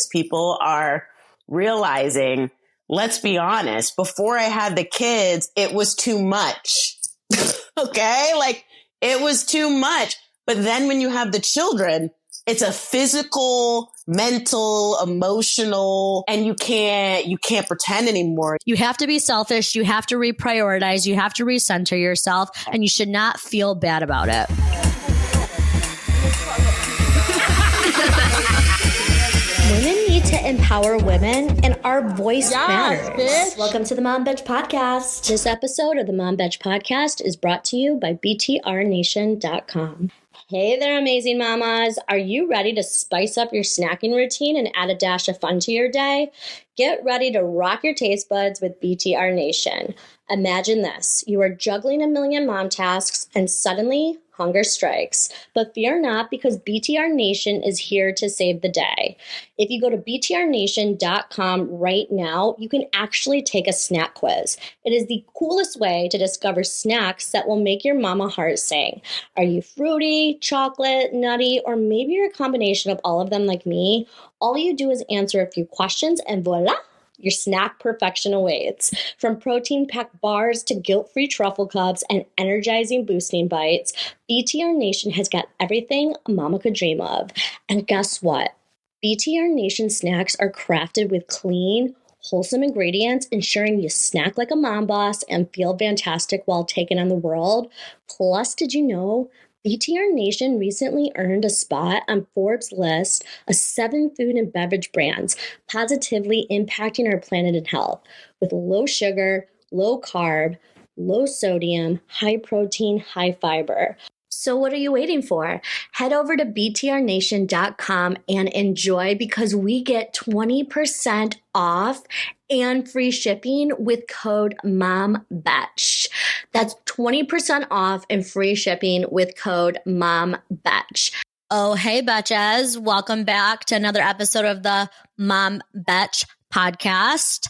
People are realizing, let's be honest, before I had the kids, it was too much. Okay? Like it was too much. But then when you have the children, it's a physical, mental, emotional, and you can't pretend anymore. You have to be selfish. You have to reprioritize. You have to recenter yourself, and you should not feel bad about it. Women need to empower women, and our voice matters. Bitch. Welcome to the Mom Bitch Podcast. This episode of the Mom Bitch Podcast is brought to you by BTRNation.com. Hey there, amazing mamas. Are you ready to spice up your snacking routine and add a dash of fun to your day? Get ready to rock your taste buds with BTR Nation. Imagine this. You are juggling a million mom tasks and suddenly hunger strikes. But fear not, because BTR Nation is here to save the day. If you go to BTRNation.com right now, you can actually take a snack quiz. It is the coolest way to discover snacks that will make your mama heart sing. Are you fruity, chocolate, nutty, or maybe you're a combination of all of them like me? All you do is answer a few questions and voila! Your snack perfection awaits. From protein-packed bars to guilt-free truffle cups and energizing boosting bites, BTR Nation has got everything a mama could dream of. And guess what? BTR Nation snacks are crafted with clean, wholesome ingredients, ensuring you snack like a mom boss and feel fantastic while taking on the world. Plus, did you know BTR Nation recently earned a spot on Forbes' list of 7 food and beverage brands positively impacting our planet and health, with low sugar, low carb, low sodium, high protein, high fiber. So what are you waiting for? Head over to BTRNation.com and enjoy, because we get 20% off and free shipping with code MOMBETCH. That's 20% off and free shipping with code MOMBETCH. Oh, hey, Betches. Welcome back to another episode of the Mom Betch Podcast.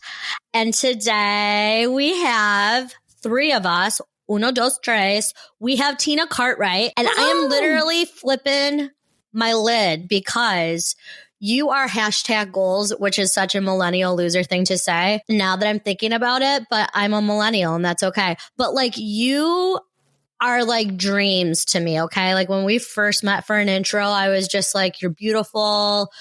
And today we have 3 of us. Uno, dos, tres. We have Tina Cartwright, and I am literally flipping my lid because you are hashtag goals, which is such a millennial loser thing to say now that I'm thinking about it, but I'm a millennial and that's okay. But like, you are like dreams to me. Okay. Like when we first met for an intro, I was just like, you're beautiful,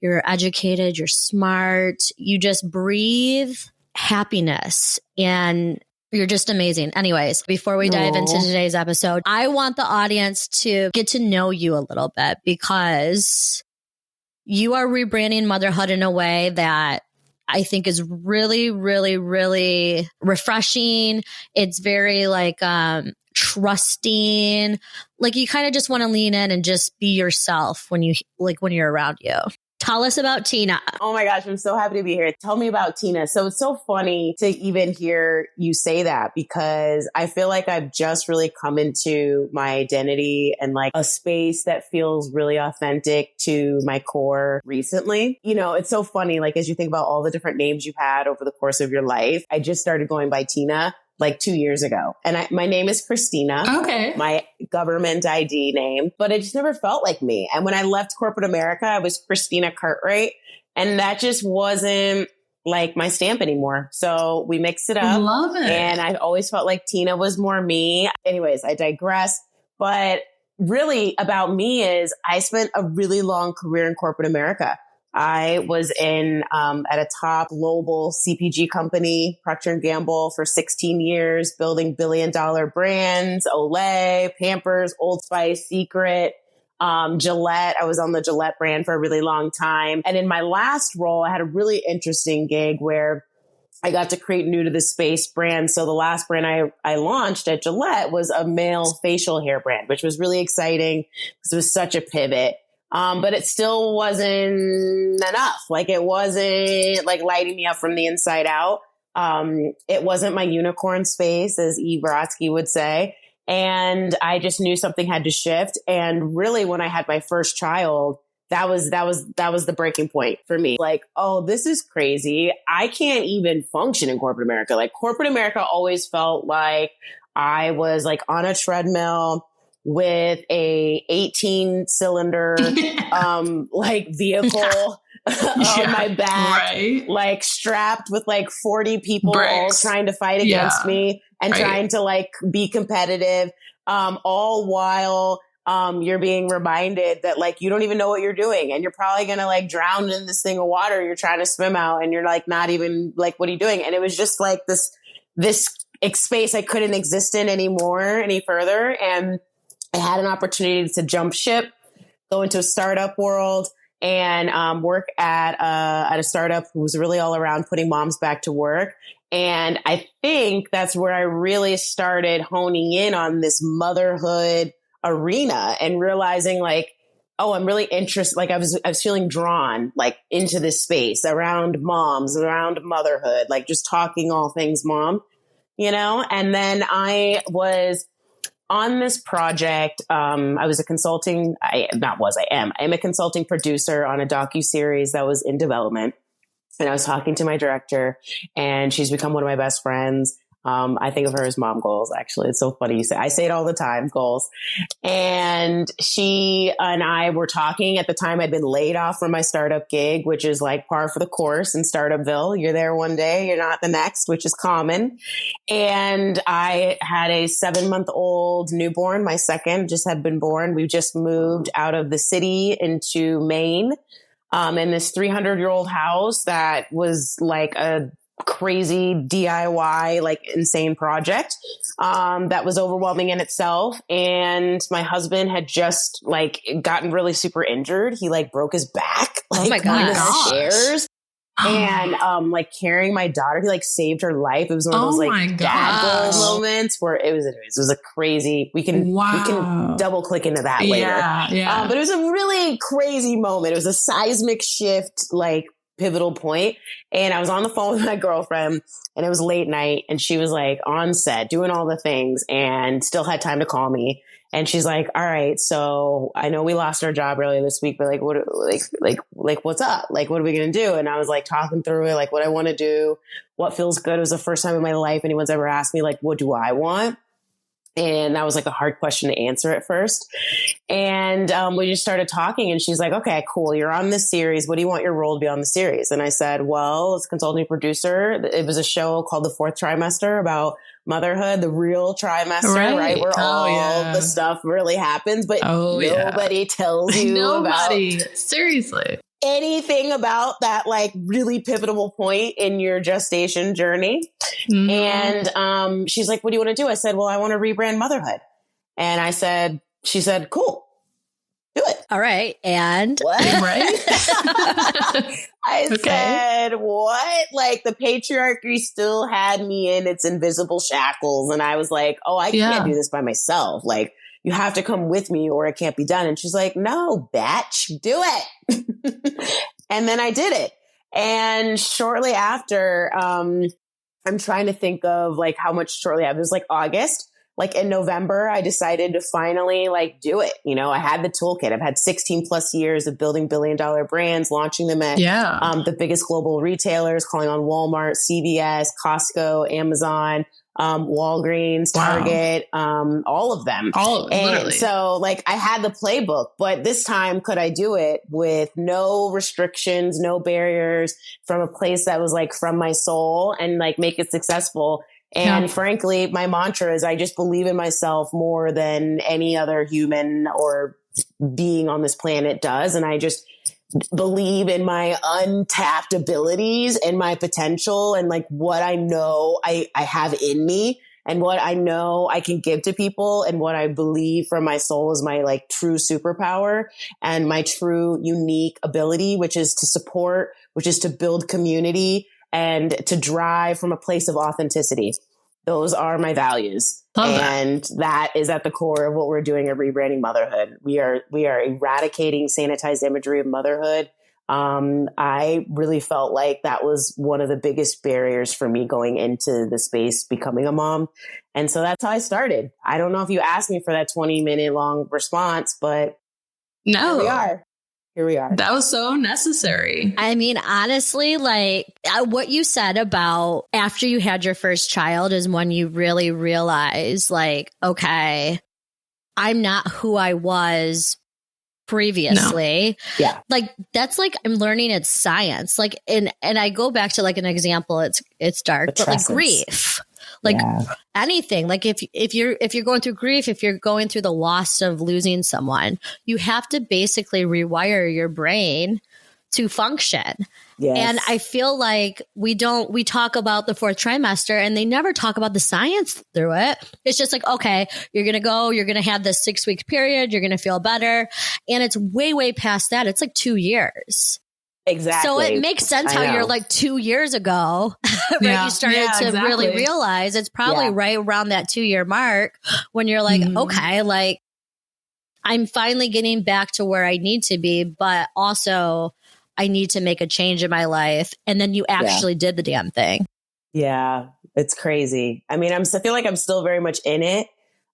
you're educated, you're smart, you just breathe happiness, and you're just amazing. Anyways, before we dive into today's episode, I want the audience to get to know you a little bit, because you are rebranding motherhood in a way that I think is really, really, really refreshing. It's very like trusting. Like you kind of just want to lean in and just be yourself when you're around you. Tell us about Tina. Oh my gosh, I'm so happy to be here. Tell me about Tina. So it's so funny to even hear you say that, because I feel like I've just really come into my identity and like a space that feels really authentic to my core recently. You know, it's so funny. Like as you think about all the different names you've had over the course of your life, I just started going by Tina like 2 years ago. And my name is Christina. Okay. My government ID name, but it just never felt like me. And when I left corporate America, I was Tina Cartwright, and that just wasn't like my stamp anymore. So we mixed it up. Love it. And I always felt like Tina was more me. Anyways, I digress. But really about me is I spent a really long career in corporate America. I was in at a top global CPG company, Procter & Gamble, for 16 years, building billion-dollar brands, Olay, Pampers, Old Spice, Secret, Gillette. I was on the Gillette brand for a really long time. And in my last role, I had a really interesting gig where I got to create new to the space brand. So the last brand I launched at Gillette was a male facial hair brand, which was really exciting because it was such a pivot. But it still wasn't enough. Like it wasn't like lighting me up from the inside out. It wasn't my unicorn space, as Eve Brodsky would say. And I just knew something had to shift. And really when I had my first child, that was the breaking point for me. Like, oh, this is crazy. I can't even function in corporate America. Like corporate America always felt like I was like on a treadmill with a 18 cylinder, like vehicle on my back, like strapped with like 40 people all trying to fight against me and trying to like be competitive, all while you're being reminded that like you don't even know what you're doing and you're probably gonna like drown in this thing of water you're trying to swim out, and you're like not even like, what are you doing? And it was just like this space I couldn't exist in anymore any further. And I had an opportunity to jump ship, go into a startup world, and work at a startup who was really all around putting moms back to work. And I think that's where I really started honing in on this motherhood arena and realizing like, oh, I'm really interested. Like I was feeling drawn like into this space around moms, around motherhood, like just talking all things mom, you know? And then I was on this project. I was a consulting, I am a consulting producer on a docuseries that was in development. And I was talking to my director, and she's become one of my best friends. I think of her as mom goals, actually. It's so funny. I say it all the time, goals. And she and I were talking. At the time, I'd been laid off from my startup gig, which is like par for the course in Startupville. You're there one day, you're not the next, which is common. And I had a 7-month-old newborn. My second just had been born. We just moved out of the city into Maine, in this 300-year-old house that was like a crazy DIY, like insane project, that was overwhelming in itself. And my husband had just like gotten really super injured. He like broke his back, like oh my on the stairs. And like carrying my daughter, he like saved her life. It was one of those like dad goal moments where it was a crazy, we can double click into that later. But it was a really crazy moment. It was a seismic shift, like pivotal point. And I was on the phone with my girlfriend, and it was late night, and she was like on set doing all the things and still had time to call me. And she's like, all right, so I know we lost our job earlier this week, but like, what, like, what's up? Like, what are we going to do? And I was like talking through it, like what I want to do, what feels good. It was the first time in my life anyone's ever asked me, like, what do I want? And that was like a hard question to answer at first. And we just started talking, and she's like, okay, cool. You're on this series. What do you want your role to be on the series? And I said, well, as a consulting producer, it was a show called The Fourth Trimester about motherhood, the real trimester, right? Where all the stuff really happens, but nobody tells you seriously anything about that like really pivotal point in your gestation journey. And she's like, what do you want to do? I said, well, I want to rebrand motherhood. And she said, cool, do it. All right. And what? I said, what? Like the patriarchy still had me in its invisible shackles. And I was like, oh, I can't do this by myself. Like, you have to come with me or it can't be done. And she's like, no, batch, do it. And then I did it. And shortly after, I'm trying to think of like how much shortly after, it was like August. Like in November, I decided to finally like do it. You know, I had the toolkit. I've had 16 plus years of building $1 billion brands, launching them at the biggest global retailers, calling on Walmart, CVS, Costco, Amazon, Walgreens, Target, all of them. And so like I had the playbook, but this time could I do it with no restrictions, no barriers, from a place that was like from my soul, and like make it successful. And frankly, my mantra is I just believe in myself more than any other human or being on this planet does. And I just believe in my untapped abilities and my potential and like what I know I have in me and what I know I can give to people and what I believe from my soul is my like true superpower and my true unique ability, which is to support, which is to build community and to drive from a place of authenticity. Those are my values. That is at the core of what we're doing at Rebranding Motherhood. We are eradicating sanitized imagery of motherhood. I really felt like that was one of the biggest barriers for me going into the space, becoming a mom. And so that's how I started. I don't know if you asked me for that 20-minute long response, but here we are. Here we are. That was so necessary. I mean, honestly, like what you said about after you had your first child is when you really realize like, okay, I'm not who I was previously. No. Yeah. Like that's like I'm learning it's science. Like and I go back to like an example, it's dark, but like grief. Like anything. Like if you're going through grief, if you're going through the loss of losing someone, you have to basically rewire your brain to function. Yes. And I feel like we talk about the fourth trimester and they never talk about the science through it. It's just like, okay, you're going to have this 6-week period. You're going to feel better. And it's way, way past that. It's like 2 years. Exactly. So it makes sense how you're like 2 years ago, right? You started to really realize it's probably right around that 2-year mark when you're like, okay, like I'm finally getting back to where I need to be, but also I need to make a change in my life. And then you actually did the damn thing. Yeah, it's crazy. I mean, I feel like I'm still very much in it.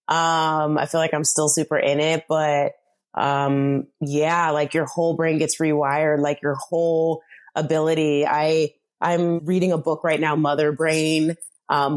I feel like I'm still super in it, but like your whole brain gets rewired, like your whole ability. I'm reading a book right now, Mother Brain,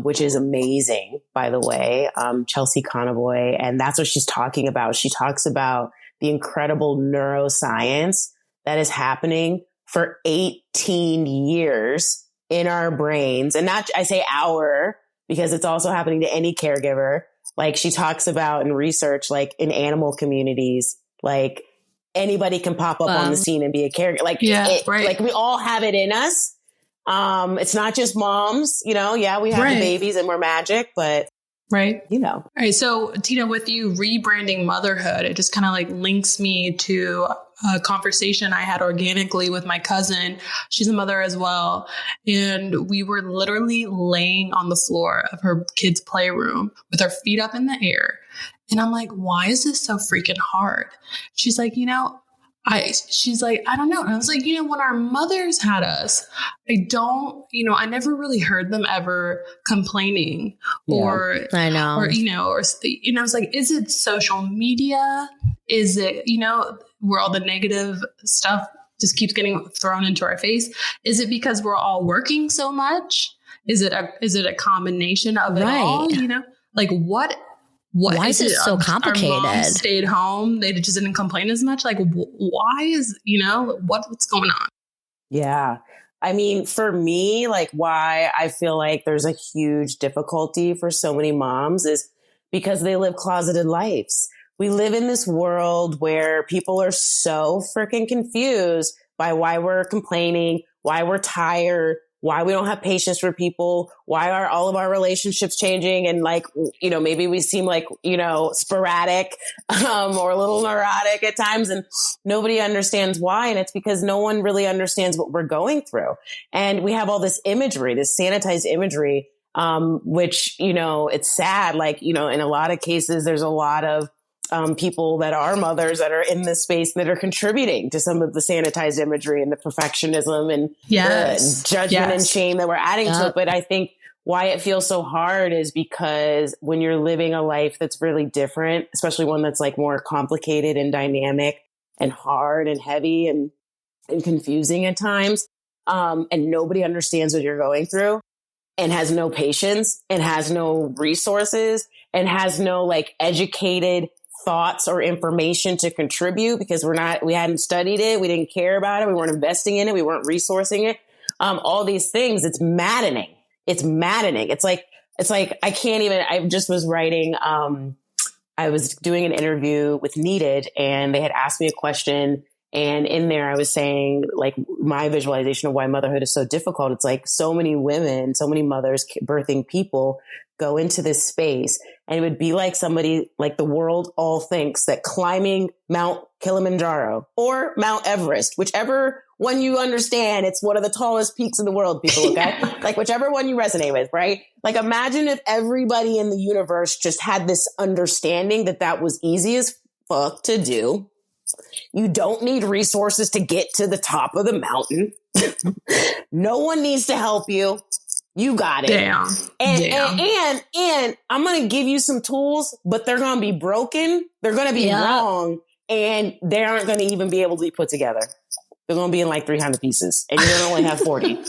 which is amazing, by the way, Chelsea Conavoy. And that's what she's talking about. She talks about the incredible neuroscience that is happening for 18 years in our brains. And not, I say our, because it's also happening to any caregiver. Like she talks about in research, like in animal communities, like anybody can pop up on the scene and be a caregiver. Like, like we all have it in us. It's not just moms, we have the babies and we're magic, but All right. So Tina, with you rebranding motherhood, it just kind of like links me to a conversation I had organically with my cousin. She's a mother as well. And we were literally laying on the floor of her kids' playroom with our feet up in the air. And I'm like, why is this so freaking hard? She's like, I don't know. And I was like, when our mothers had us, I never really heard them ever complaining or I was like, is it social media? Is it, where all the negative stuff just keeps getting thrown into our face? Is it because we're all working so much? Is it a combination of it all? Like what? Why is it so complicated? Our mom stayed home. They just didn't complain as much. Like, why is, what's going on? Yeah. I mean, for me, like why I feel like there's a huge difficulty for so many moms is because they live closeted lives. We live in this world where people are so freaking confused by why we're complaining, why we're tired, why we don't have patience for people, why are all of our relationships changing? And like, maybe we seem like, sporadic, or a little neurotic at times, and nobody understands why. And it's because no one really understands what we're going through. And we have all this imagery, this sanitized imagery, which, it's sad. Like, in a lot of cases, there's a lot of people that are mothers that are in this space that are contributing to some of the sanitized imagery and the perfectionism and the judgment and shame that we're adding to it. But I think why it feels so hard is because when you're living a life that's really different, especially one that's like more complicated and dynamic and hard and heavy and confusing at times, and nobody understands what you're going through and has no patience and has no resources and has no like educated thoughts or information to contribute because we hadn't studied it. We didn't care about it. We weren't investing in it. We weren't resourcing it. All these things, it's maddening. It's maddening. It's like, I can't even, I just was writing, I was doing an interview with Needed and they had asked me a question. And in there, I was saying like my visualization of why motherhood is so difficult. It's like so many women, so many mothers, birthing people go into this space and it would be like somebody like the world all thinks that climbing Mount Kilimanjaro or Mount Everest, whichever one you understand, it's one of the tallest peaks in the world, people, okay? Like whichever one you resonate with, right? Like imagine if everybody in the universe just had this understanding that that was easy as fuck to do. You don't need resources to get to the top of the mountain. No one needs to help you. You got it. Damn. And I'm going to give you some tools, but they're going to be broken. They're going to be wrong. And they aren't going to even be able to be put together. they're going to be in like 300 pieces and you're going to only have 40.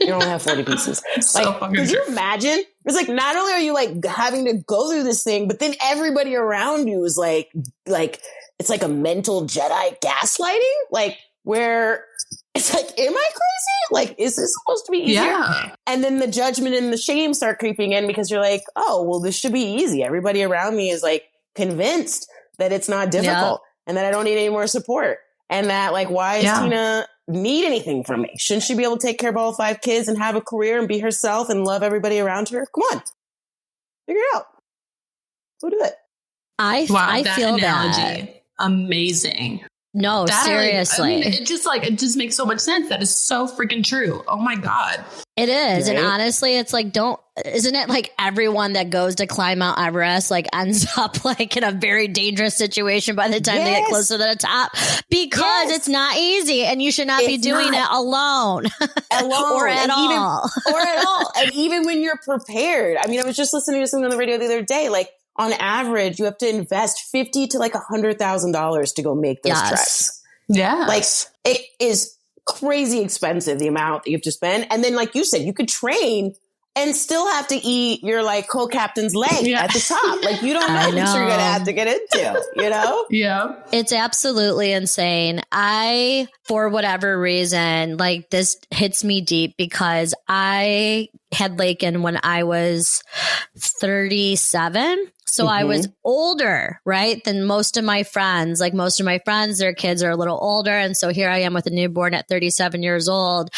You only have 40 pieces. Like, could you imagine? It's like, not only are you like having to go through this thing, but then everybody around you is like, it's like a mental Jedi gaslighting, like where it's like, am I crazy? Like, is this supposed to be easier? Yeah. And then the judgment and the shame start creeping in because you're like, oh, well, this should be easy. Everybody around me is like convinced that it's not difficult and that I don't need any more support. And that, like, why does Tina need anything from me? Shouldn't she be able to take care of all 5 kids and have a career and be herself and love everybody around her? Come on. Figure it out. Go do it. I feel analogy. That. Amazing. No, that, seriously. It just makes so much sense. That is so freaking true. Oh my God. It is. Right? And honestly, it's like, isn't it like everyone that goes to climb Mount Everest, like ends up like in a very dangerous situation by the time they get closer to the top because it's not easy and you should not be doing it alone. Or at all. And even when you're prepared. I mean, I was just listening to something on the radio the other day, like, on average, you have to invest $50,000 to like $100,000 to go make those treks. Yeah. Like, it is crazy expensive, the amount that you have to spend. And then, like you said, you could train and still have to eat your like co-captain's leg at the top. Like, you don't know what you're going to have to get into, you know? Yeah. It's absolutely insane. For whatever reason, like this hits me deep because I had Lakin when I was 37. So I was older, right, than most of my friends. Like most of my friends, their kids are a little older. And so here I am with a newborn at 37 years old.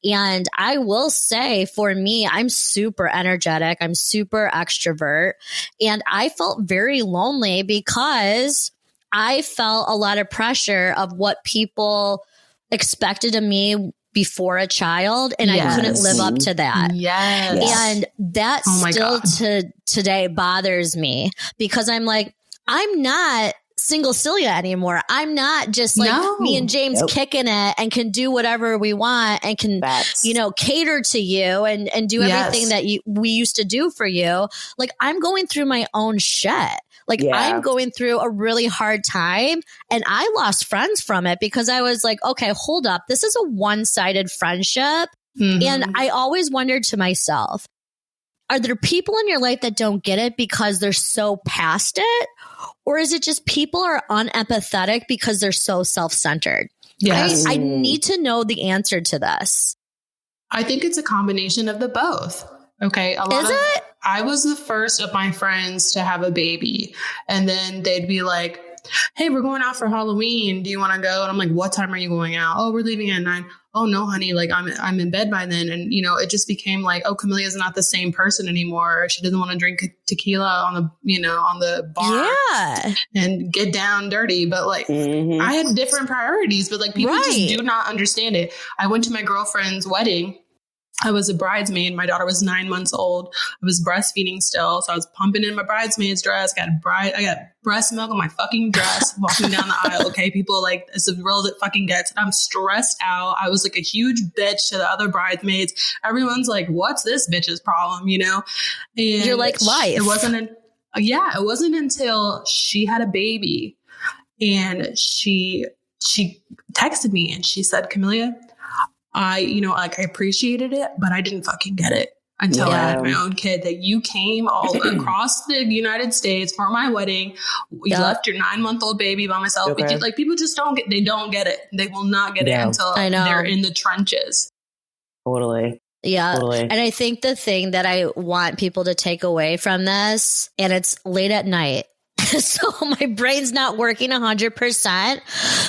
And I will say for me, I'm super energetic. I'm super extrovert. And I felt very lonely because I felt a lot of pressure of what people expected of me before a child, and I couldn't live up to that. Yes. And that today bothers me because I'm like, I'm not single Celia anymore. I'm not just like me and James kicking it and can do whatever we want and can, cater to you and do everything that we used to do for you. Like, I'm going through my own shit. Like I'm going through a really hard time and I lost friends from it because I was like, okay, hold up. This is a one-sided friendship. And I always wondered to myself, are there people in your life that don't get it because they're so past it? Or is it just people are unempathetic because they're so self-centered? Yes. I need to know the answer to this. I think it's a combination of the both. Okay. I was the first of my friends to have a baby. And then they'd be like, hey, we're going out for Halloween. Do you want to go? And I'm like, what time are you going out? Oh, we're leaving at 9. Oh no, honey. Like I'm in bed by then. And it just became like, oh, Camillea's not the same person anymore. She doesn't want to drink tequila on the bar and get down dirty. But like I had different priorities, but like people just do not understand it. I went to my girlfriend's wedding. I was a bridesmaid. My daughter was 9 months old. I was breastfeeding still. So I was pumping in my bridesmaid's dress. I got breast milk in my fucking dress walking down the aisle. Okay. People like, it's as real as it fucking gets. And I'm stressed out. I was like a huge bitch to the other bridesmaids. Everyone's like, what's this bitch's problem? And you're like, life. It wasn't until she had a baby and she texted me and she said, Camellia, I appreciated it, but I didn't fucking get it until I had my own kid, that you came all across the United States for my wedding. You left your 9-month-old baby by myself. Okay. Like people just don't get it. They will not get it until they're in the trenches. Totally. Yeah. Totally. And I think the thing that I want people to take away from this, and it's late at night, so my brain's not working 100%.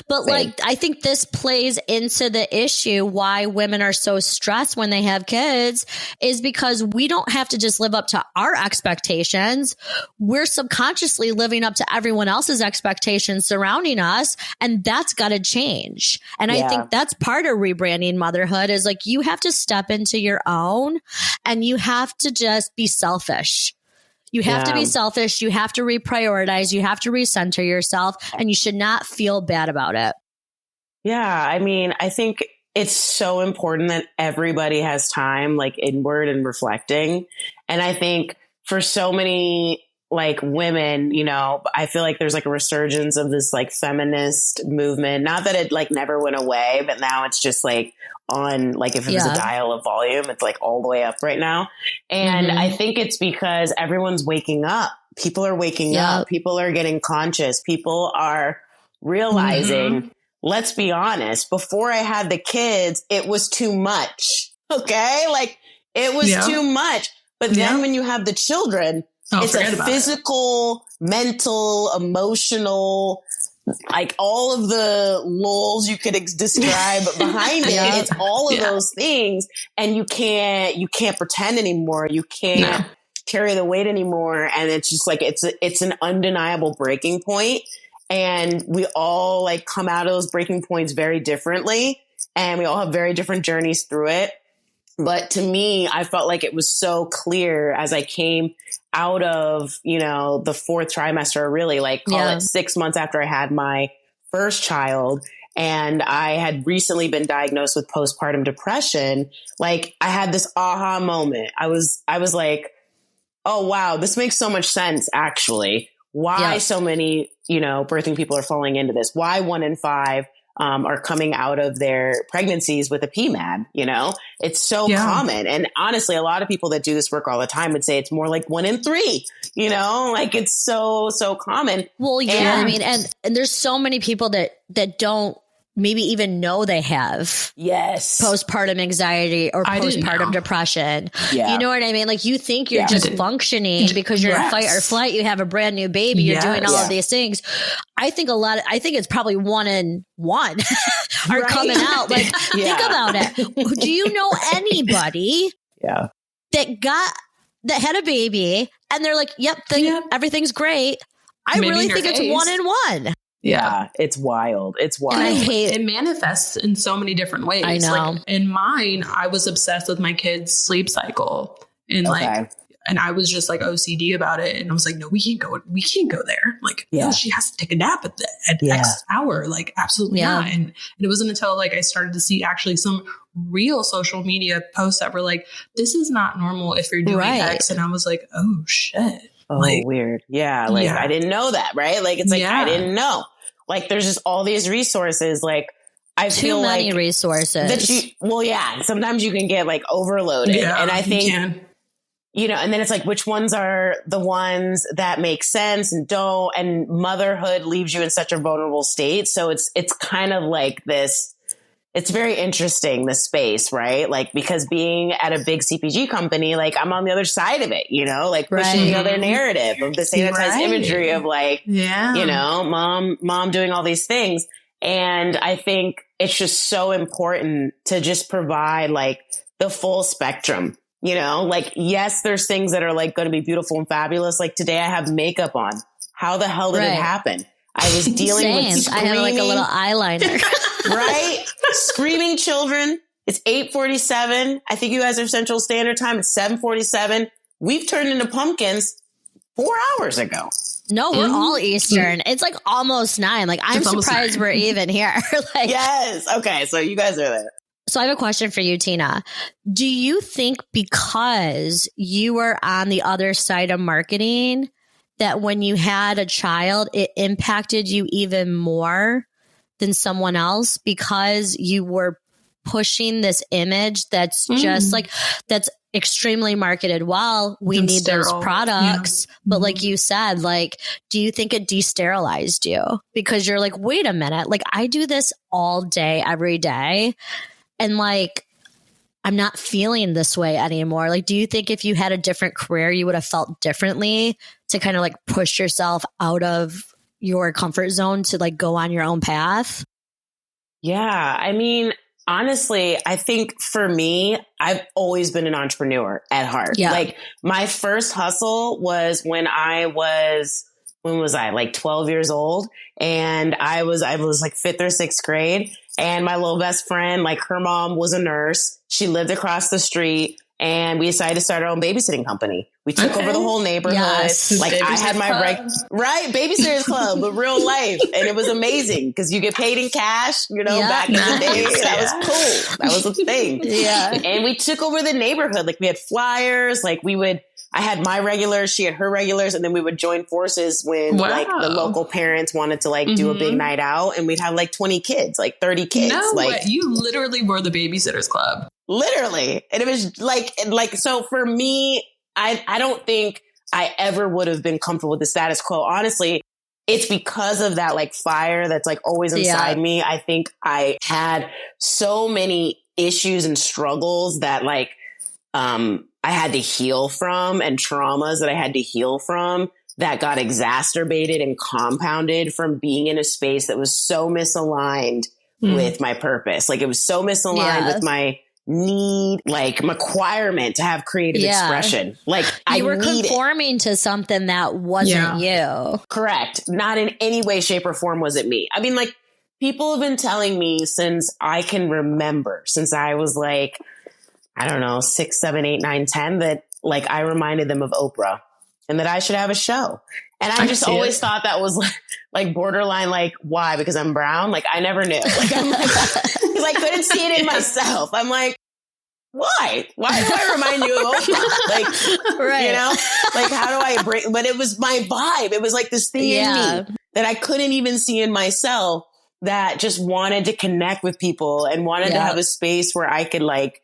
But like, I think this plays into the issue why women are so stressed when they have kids is because we don't have to just live up to our expectations. We're subconsciously living up to everyone else's expectations surrounding us. And that's got to change. And I think that's part of rebranding motherhood is like, you have to step into your own and you have to just be selfish. You have to be selfish. You have to reprioritize. You have to recenter yourself, and you should not feel bad about it. Yeah. I mean, I think it's so important that everybody has time, like inward and reflecting. And I think for so many like women, you know, I feel like there's like a resurgence of this like feminist movement. Not that it like never went away, but now it's just like on, like if it was a dial of volume, it's like all the way up right now. And I think it's because everyone's waking up. People are waking up. People are getting conscious. People are realizing, let's be honest, before I had the kids, it was too much. Okay. Like it was too much. But then when you have the children, it's a physical, mental, emotional, like all of the lulls you could describe behind it. It's all of those things. And you can't pretend anymore. You can't carry the weight anymore. And it's just like, it's an undeniable breaking point. And we all like come out of those breaking points very differently. And we all have very different journeys through it. But to me, I felt like it was so clear as I came out of, you know, the fourth trimester, really like call it 6 months after I had my first child. And I had recently been diagnosed with postpartum depression. Like I had this aha moment. I was like, oh, wow, this makes so much sense, actually. Why so many, you know, birthing people are falling into this? Why 1 in 5 are coming out of their pregnancies with a PMAD, you know, it's so common. And honestly, a lot of people that do this work all the time would say it's more like 1 in 3, you know, like it's so common. Well, I mean, and there's so many people that don't maybe even know they have postpartum anxiety or postpartum depression. Yeah. You know what I mean? Like you think you're just functioning because you're in fight or flight. You have a brand new baby. You're doing all of these things. I think it's probably 1 in 1 are coming out. Like think about it. Do you know anybody that had a baby and they're like, everything's great. I maybe really think it's 1 in 1. Yeah, it's wild. It's wild. And it manifests in so many different ways. I know. Like in mine, I was obsessed with my kid's sleep cycle, and and I was just like OCD about it. And I was like, no, we can't go there. Like, no, she has to take a nap at X hour. Like, absolutely not. And it wasn't until like I started to see actually some real social media posts that were like, this is not normal if you're doing X. And I was like, oh shit. Oh, like, weird. Yeah. Like I didn't know that. Right. Like, it's like, I didn't know. Like, there's just all these resources. Like, I feel like too many resources that sometimes you can get like overloaded. Yeah, and I think, you know, and then it's like, which ones are the ones that make sense and don't, and motherhood leaves you in such a vulnerable state. So it's kind of like this, it's very interesting, the space, right? Like, because being at a big CPG company, like I'm on the other side of it, you know, like pushing the other narrative of the sanitized imagery of like, you know, mom doing all these things. And I think it's just so important to just provide like the full spectrum, you know, like, yes, there's things that are like going to be beautiful and fabulous. Like today I have makeup on. How the hell did it happen? I was dealing with screaming. I have like a little eyeliner. Right? Screaming children. It's 8:47. I think you guys are Central Standard Time. It's 7:47. We've turned into pumpkins 4 hours ago. No, we're all Eastern. It's like almost 9. Like I'm surprised we're even here. Like, yes. Okay. So you guys are there. So I have a question for you, Tina. Do you think because you were on the other side of marketing that when you had a child, it impacted you even more than someone else because you were pushing this image that's just like, that's extremely marketed? Well, we need those products. But like you said, like, do you think it de-sterilized you? Because you're like, wait a minute, like I do this all day, every day. And like, I'm not feeling this way anymore. Like, do you think if you had a different career, you would have felt differently to kind of like push yourself out of your comfort zone to like go on your own path? Yeah. I mean, honestly, I think for me, I've always been an entrepreneur at heart. Yeah. Like my first hustle was when was I? Like 12 years old. And I was like 5th or 6th grade. And my little best friend, like her mom was a nurse. She lived across the street. And we decided to start our own babysitting company. We took over the whole neighborhood. Yes. Like I had my Babysitters Club, but real life. And it was amazing because you get paid in cash, you know, back in the day. That was cool. That was a thing. Yeah. And we took over the neighborhood. Like we had flyers, like we would I had my regulars, she had her regulars, and then we would join forces when like the local parents wanted to like do a big night out, and we'd have like 20 kids, like 30 kids. No, like you literally were the babysitters club. Literally. And it was like, so for me, I don't think I ever would have been comfortable with the status quo. Honestly, it's because of that like fire that's like always inside me. I think I had so many issues and struggles that like, I had to heal from, and traumas that I had to heal from that got exacerbated and compounded from being in a space that was so misaligned with my purpose. Like it was so misaligned with my need, like requirement to have creative expression. Like you were conforming to something that wasn't you. Correct. Not in any way, shape, or form was it me. I mean, like people have been telling me since I can remember, since I was like, I don't know, 6, 7, 8, 9, 10, that like I reminded them of Oprah and that I should have a show. And I just always thought that was like borderline, like, why? Because I'm brown? Like, I never knew. Like, I'm like, because I couldn't see it in myself. I'm like, why? Why do I remind you of Oprah? Like, you know, like, how do I bring, but it was my vibe. It was like this thing in me that I couldn't even see in myself that just wanted to connect with people and wanted to have a space where I could like,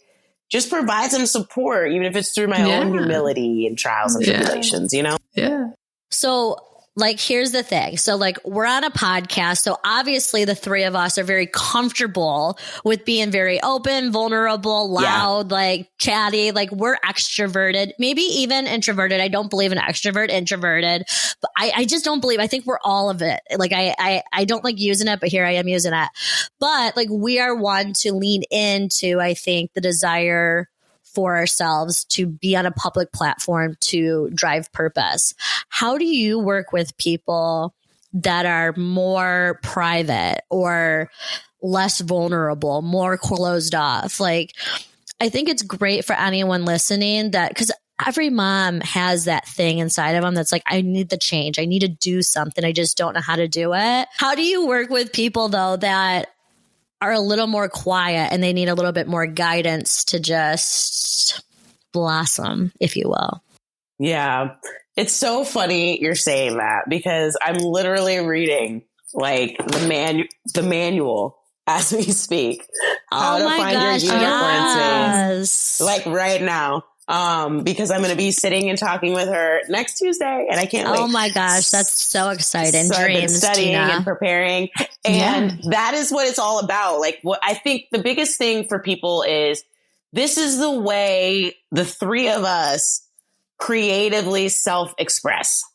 just provide some support, even if it's through my own humility and trials and tribulations, you know? Yeah. So like, here's the thing. So like, we're on a podcast. So obviously the three of us are very comfortable with being very open, vulnerable, loud, like chatty, like we're extroverted, maybe even introverted. I don't believe in extrovert, introverted, but I just don't believe, I think we're all of it. Like I don't like using it, but here I am using it. But like, we are one to lean into, I think, the desire for ourselves to be on a public platform to drive purpose. How do you work with people that are more private or less vulnerable, more closed off? Like, I think it's great for anyone listening that, because every mom has that thing inside of them that's like, I need the change. I need to do something. I just don't know how to do it. How do you work with people though that are a little more quiet and they need a little bit more guidance to just blossom, if you will? Yeah. It's so funny you're saying that because I'm literally reading like the manual as we speak. How to find your unicorn space. Like right now. Because I'm going to be sitting and talking with her next Tuesday and I can't wait. Oh my gosh. That's so exciting. So Dreams, I've been studying Tina. and preparing. And that is what it's all about. Like what I think the biggest thing for people is this is the way the three of us creatively self-express.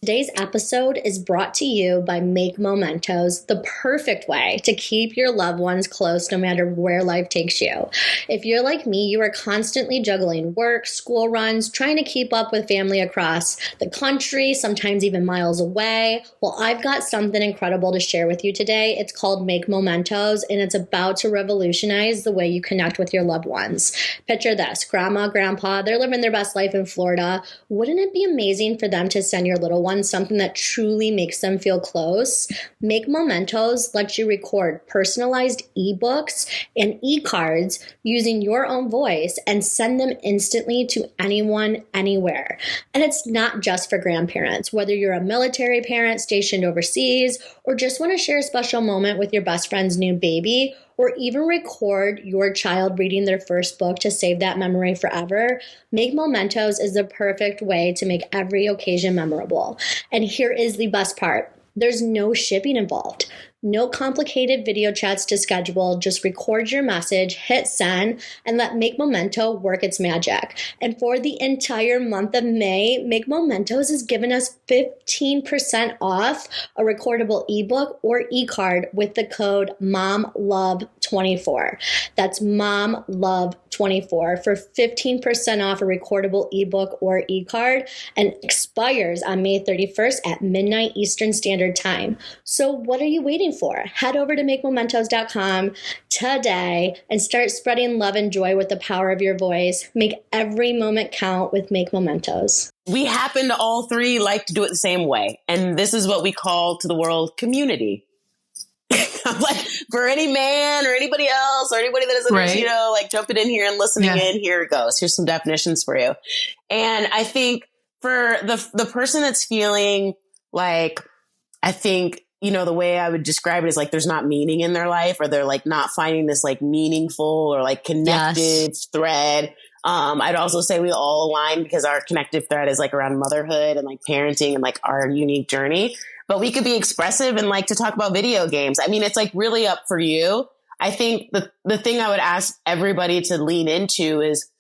Today's episode is brought to you by Make Mementos, the perfect way to keep your loved ones close no matter where life takes you. If you're like me, you are constantly juggling work, school runs, trying to keep up with family across the country, sometimes even miles away. Well, I've got something incredible to share with you today. It's called Make Mementos, and it's about to revolutionize the way you connect with your loved ones. Picture this, grandma, grandpa, they're living their best life in Florida. Wouldn't it be amazing for them to send your little one something that truly makes them feel close? Make Mementos lets you record personalized ebooks and e-cards using your own voice and send them instantly to anyone, anywhere. And it's not just for grandparents. Whether you're a military parent stationed overseas or just want to share a special moment with your best friend's new baby, or even record your child reading their first book to save that memory forever, Make Mementos is the perfect way to make every occasion memorable. And here is the best part. There's no shipping involved. No complicated video chats to schedule. Just record your message, hit send, and let Make Memento work its magic. And for the entire month of May, Make Mementos is giving us 15% off a recordable ebook or e-card with the code MOMLOVE24. That's MOMLOVE24 for 15% off a recordable ebook or e-card, and expires on May 31st at midnight Eastern Standard Time. So what are you waiting for? Head over to makemementos.com today and start spreading love and joy with the power of your voice. Make every moment count with Make Mementos. We happen to all three like to do it the same way. And this is what we call to the world community. Like for any man or anybody else or anybody that isn't, you know, like jumping in here and listening in, here it goes. Here's some definitions for you. And I think for the person that's feeling like, I think, you know, the way I would describe it is like, there's not meaning in their life, or they're like not finding this like meaningful or like connected thread. I'd also say we all align because our connective thread is like around motherhood and like parenting and like our unique journey. But we could be expressive and like to talk about video games. I mean, it's like really up for you. I think the thing I would ask everybody to lean into is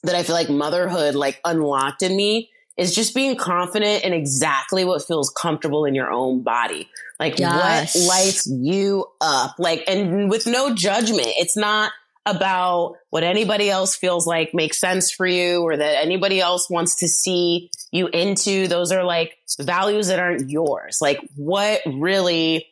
that I feel like motherhood like unlocked in me is just being confident in exactly what feels comfortable in your own body. Like what lights you up, like, and with no judgment. It's not about what anybody else feels like makes sense for you or that anybody else wants to see you into. Those are like values that aren't yours. Like what really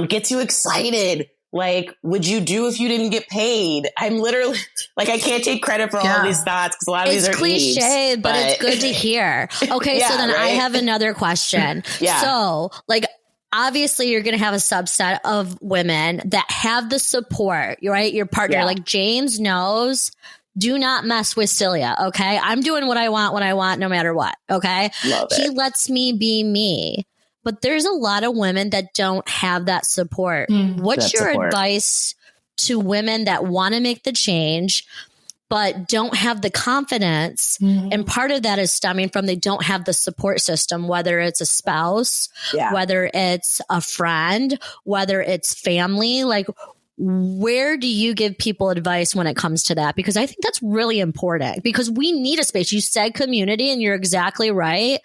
gets you excited? Like, would you do if you didn't get paid? I'm literally like, I can't take credit for all of these thoughts because a lot of these are cliche, needs, but it's good to hear. Okay. So then I have another question. So like, obviously you're going to have a subset of women that have the support, right? Your partner, like James knows, do not mess with Celia. Okay. I'm doing what I want, no matter what. Okay. He lets me be me. But there's a lot of women that don't have that support. What's your advice to women that want to make the change, but don't have the confidence? And part of that is stemming from they don't have the support system, whether it's a spouse, whether it's a friend, whether it's family. Like, where do you give people advice when it comes to that? Because I think that's really important because we need a space. You said community and you're exactly right.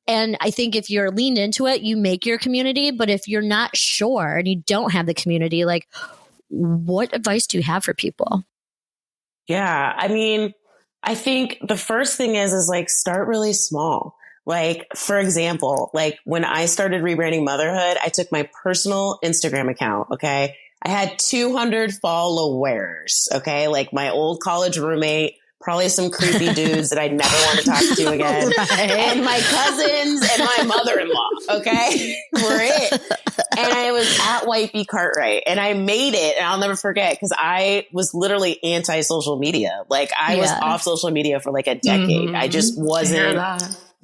And I think if you're leaned into it, you make your community. But if you're not sure and you don't have the community, like what advice do you have for people? Yeah. I mean, I think the first thing is like start really small. Like, for example, like when I started Rebranding Motherhood, I took my personal Instagram account. Okay. I had 200 followers. Okay. Like my old college roommate, probably some creepy dudes that I never want to talk to again. And my cousins and my mother-in-law. Okay. Were it. And I was at Wifey Cartwright and I made it. And I'll never forget because I was literally anti-social media. Like I was off social media for like a decade. I just wasn't.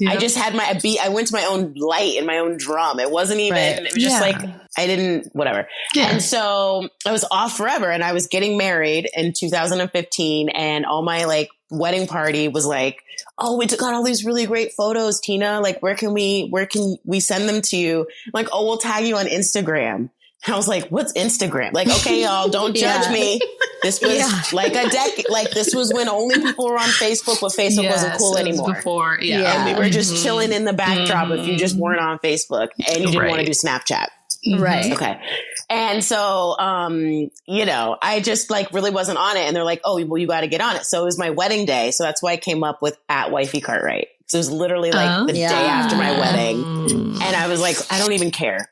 I just had I went to my own light and my own drum. It wasn't even, it was just like, I didn't, whatever. And so I was off forever and I was getting married in 2015 and all my like wedding party was like, oh, we got all these really great photos, Tina. Like, where can we send them to you? I'm like, oh, we'll tag you on Instagram. And I was like, what's Instagram? Like, okay, y'all, don't judge me. This was like a decade. Like this was when only people were on Facebook, but Facebook wasn't cool anymore. Before, and we were just chilling in the backdrop if you just weren't on Facebook and you didn't want to do Snapchat. Right. Okay. And so, you know, I just like really wasn't on it. And they're like, oh, well, you got to get on it. So it was my wedding day. So that's why I came up with at Wifey Cartwright. So it was literally like the day after my wedding. And I was like, I don't even care.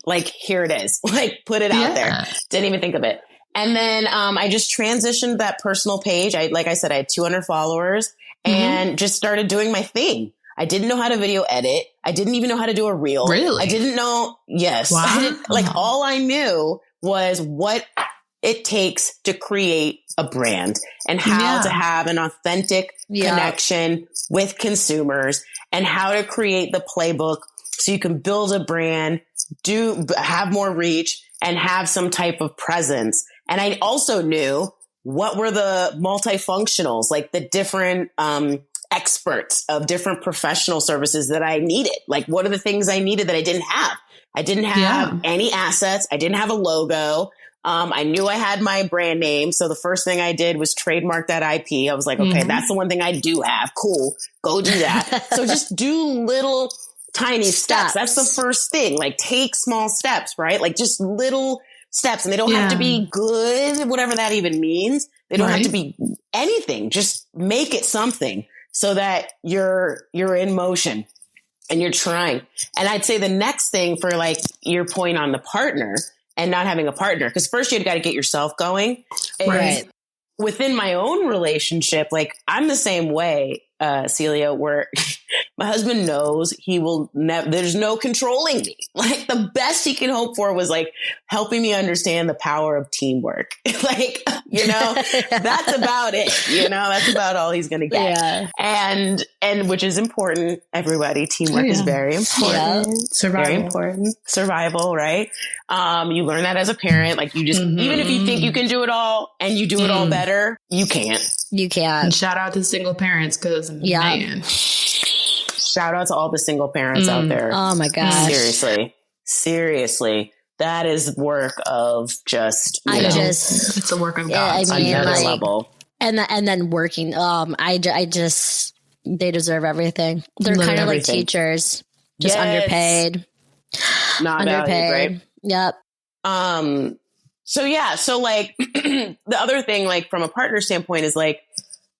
Like, here it is. Like, put it out there. Didn't even think of it. And then I just transitioned that personal page. Like I said, I had 200 followers and just started doing my thing. I didn't know how to video edit. I didn't even know how to do a reel. Really? I didn't know. Yes. Wow. Like all I knew was what it takes to create a brand and how to have an authentic connection with consumers and how to create the playbook so you can build a brand, have more reach and have some type of presence. And I also knew what were the multifunctionals, like the different, experts of different professional services that I needed. Like, what are the things I needed that I didn't have? I didn't have any assets. I didn't have a logo. I knew I had my brand name. So the first thing I did was trademark that IP. I was like, okay, that's the one thing I do have. Cool. Go do that. So just do little tiny steps. That's the first thing. Like take small steps, right? Like just little steps, and they don't have to be good, whatever that even means. They don't have to be anything. Just make it something so that you're in motion and you're trying. And I'd say the next thing for like your point on the partner and not having a partner, because first you got to get yourself going. Within my own relationship, like I'm the same way. Celia, where my husband knows he will never, there's no controlling me. Like the best he can hope for was like helping me understand the power of teamwork. Like, that's about it. That's about all he's going to get. Yeah. And which is important. Everybody, teamwork is very important. Yeah. Survival. Very important. Survival, right? You learn that as a parent. Like you just, even if you think you can do it all and you do it all better, you can't. You can't. And shout out to single parents because man. Shout out to all the single parents out there. Oh my gosh. Seriously. That is work of just, it's a work of God. On another level. And then working. They deserve everything. They're kind of like teachers, just underpaid. Not underpaid, right? Yep. So like the other thing, like from a partner standpoint is like,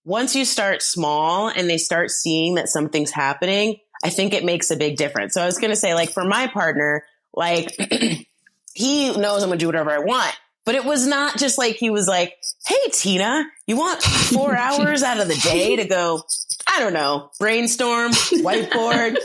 once you start small and they start seeing that something's happening, I think it makes a big difference. So I was going to say, like, for my partner, like, he knows I'm going to do whatever I want. But it was not just like he was like, hey, Tina, you want 4 hours out of the day to go, I don't know, brainstorm, whiteboard,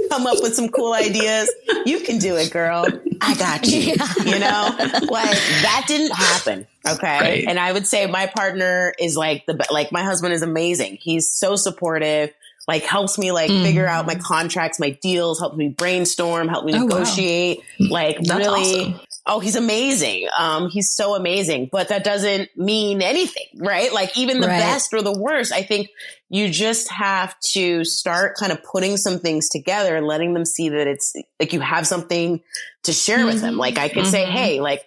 come up with some cool ideas. You can do it, girl. I got you. Like that didn't happen. Okay. Right. And I would say my partner is like my husband is amazing. He's so supportive, like helps me like figure out my contracts, my deals, helps me brainstorm, help me negotiate. Wow. Like that's really awesome. Oh, he's amazing. He's so amazing, but that doesn't mean anything, right? Like even the best or the worst, I think you just have to start kind of putting some things together and letting them see that it's like you have something to share with them. Like I could say, hey, like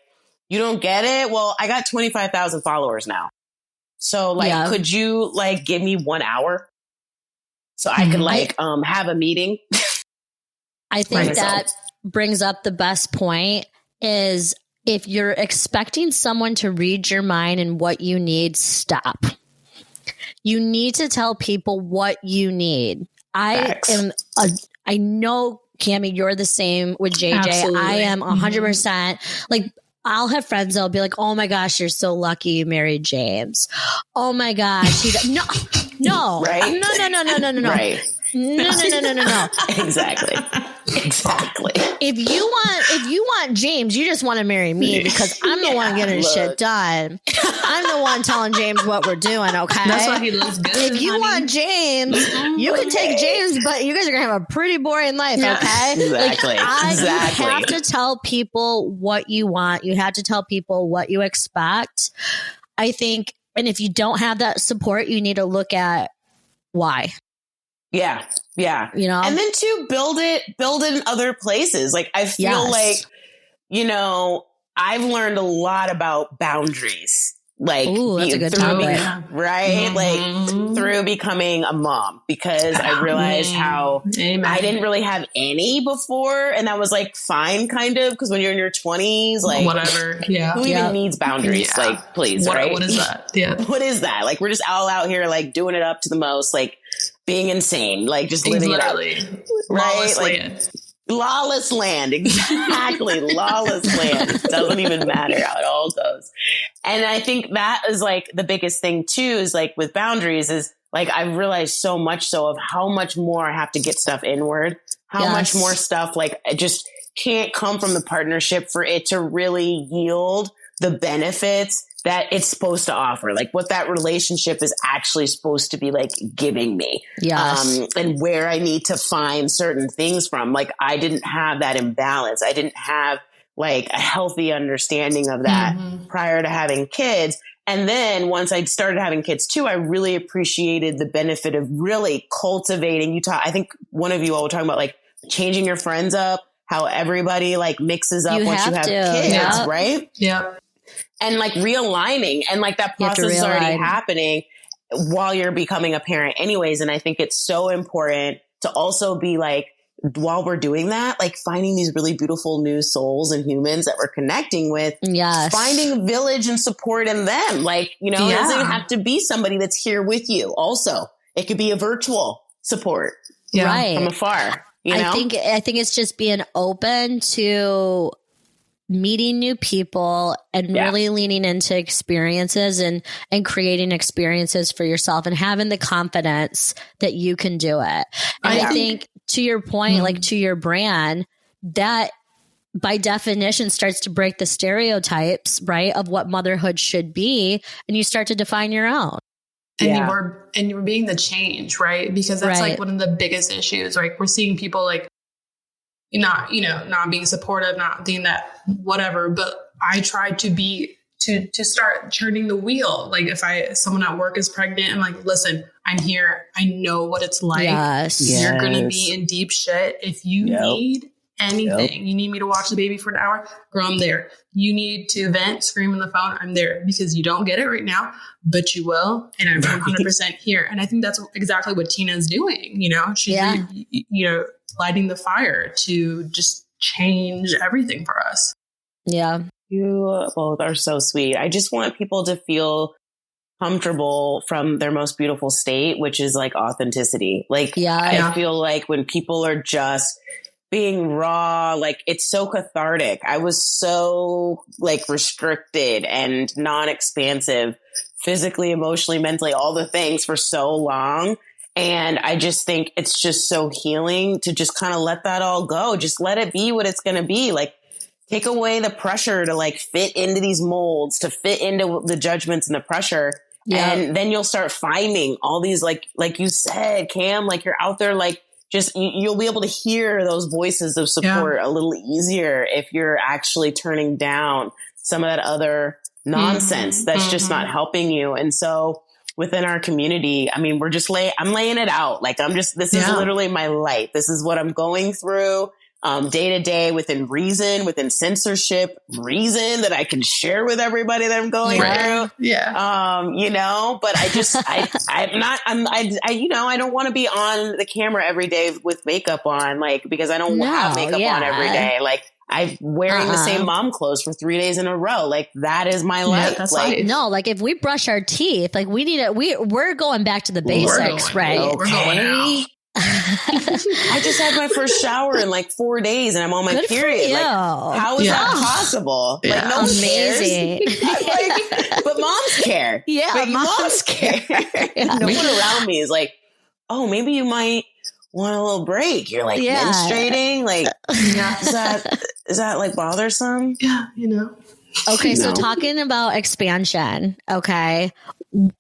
you don't get it. Well, I got 25,000 followers now. So like, could you like give me 1 hour so I could like, have a meeting? I think that brings up the best point. Is if you're expecting someone to read your mind and what you need, stop. You need to tell people what you need. I know, Cammie, you're the same with JJ. Absolutely. I am 100%. Like, I'll have friends that'll be like, oh my gosh, you're so lucky you married James. Oh my gosh. No. Right? No. Right. No. Exactly. If you want James, you just want to marry me because I'm the one getting shit done. I'm the one telling James what we're doing. Okay. That's why he looks good. If you want James, you can take James, but you guys are going to have a pretty boring life. Okay. Exactly. You have to tell people what you want. You have to tell people what you expect. I think. And if you don't have that support, you need to look at why. Yeah. And then to build it in other places. Like I feel like, I've learned a lot about boundaries. Like that's a good topic. Right? Like through becoming a mom, because I realized how I didn't really have any before. And that was like fine, kind of, because when you're in your 20s, like whatever. Yeah. Who even needs boundaries? Yeah. Like, please, right? What is that? Yeah. What is that? Like, we're just all out here, like doing it up to the most, like being insane, like just living it up. Lawless right? land. Lawless land. Exactly. Lawless land. It doesn't even matter how it all goes. And I think that is like the biggest thing too, is like with boundaries is like, I've realized so much so of how much more I have to get stuff inward, how much more stuff, like it just can't come from the partnership for it to really yield the benefits that it's supposed to offer, like what that relationship is actually supposed to be like giving me. Yes. And where I need to find certain things from. Like I didn't have that imbalance. I didn't have like a healthy understanding of that prior to having kids. And then once I started having kids too, I really appreciated the benefit of really cultivating. I think one of you all were talking about like changing your friends up, how everybody like mixes up once you have kids, right? Yeah. And like realigning, and like that process is already happening while you're becoming a parent anyways. And I think it's so important to also be like, while we're doing that, like finding these really beautiful new souls and humans that we're connecting with, finding village and support in them. Like, it doesn't have to be somebody that's here with you. Also, it could be a virtual support from afar. I think it's just being open to meeting new people and really leaning into experiences and creating experiences for yourself and having the confidence that you can do it. And I think to your point, like to your brand, that by definition starts to break the stereotypes, right, of what motherhood should be. And you start to define your own. And you were being the change, right? Because that's like one of the biggest issues. Like we're seeing people like not being supportive, not doing that, whatever. But I tried to start turning the wheel. Like if someone at work is pregnant, I'm like, listen, I'm here. I know what it's like. Yes. You're going to be in deep shit. If you need anything, you need me to watch the baby for an hour, girl, I'm there. You need to vent, scream on the phone, I'm there, because you don't get it right now, but you will. And I'm 100% here. And I think that's exactly what Tina's doing. She's, lighting the fire to just change everything for us. Yeah. You both are so sweet. I just want people to feel comfortable from their most beautiful state, which is like authenticity. Like, I feel like when people are just being raw, like it's so cathartic. I was so like restricted and non-expansive physically, emotionally, mentally, all the things for so long. And I just think it's just so healing to just kind of let that all go. Just let it be what it's going to be. Like take away the pressure to like fit into these molds, to fit into the judgments and the pressure. Yeah. And then you'll start finding all these, like you said, Cam, like you're out there, like just, you'll be able to hear those voices of support a little easier if you're actually turning down some of that other nonsense that's just not helping you. And so within our community, I mean, I'm laying it out. Like this is literally my life. This is what I'm going through day to day within reason, within censorship reason that I can share with everybody that I'm going through. Yeah. But I don't want to be on the camera every day with makeup on, like, because I don't have makeup on every day. Like, I'm wearing the same mom clothes for 3 days in a row. Like that is my life. That's like, no, like if we brush our teeth, like we're going back to the basics, right? We're going out. I just had my first shower in like 4 days and I'm on my period. Like, how is that possible? Yeah. Like, no one Amazing. cares. But moms care. Yeah. But moms care. No one around me is like, oh, maybe you might want a little break. You're like menstruating. Like, is that like bothersome? Yeah. Okay. So talking about expansion. Okay.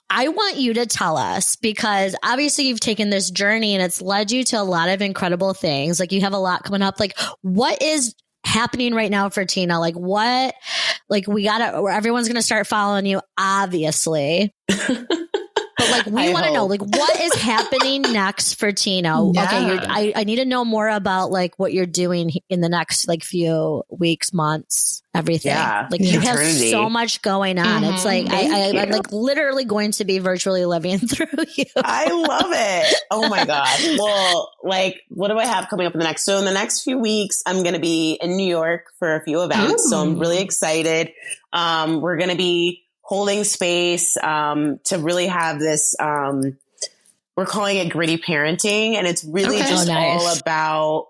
I want you to tell us, because obviously you've taken this journey and it's led you to a lot of incredible things. Like you have a lot coming up. Like what is happening right now for Tina? Like what, like everyone's going to start following you, obviously. But like, we want to know, like, what is happening next for Tina? Yeah. Okay, I need to know more about like what you're doing in the next like few weeks, months, everything. Yeah, like you have so much going on. It's like I'm like literally going to be virtually living through you. I love it. Oh my god. Well, like, what do I have coming up in the next? So in the next few weeks, I'm going to be in New York for a few events. So I'm really excited. We're going to be holding space to really have this, we're calling it gritty parenting. And it's really just all about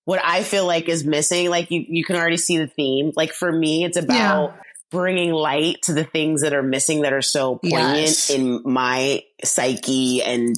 what I feel like is missing. Like you can already see the theme. Like for me, it's about bringing light to the things that are missing that are so poignant in my psyche and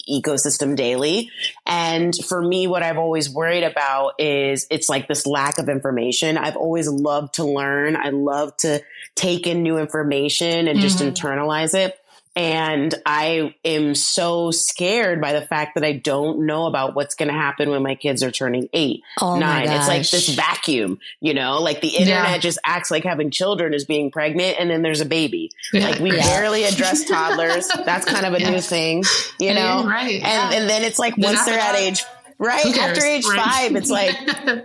ecosystem daily. And for me, what I've always worried about is it's like this lack of information. I've always loved to learn. I love to take in new information and just internalize it. And I am so scared by the fact that I don't know about what's going to happen when my kids are turning 8, 9. It's like this vacuum, like the internet just acts like having children is being pregnant. And then there's a baby. Like we barely address toddlers. That's kind of a new thing, Right. And then it's like once they're at age, after age 5, it's like,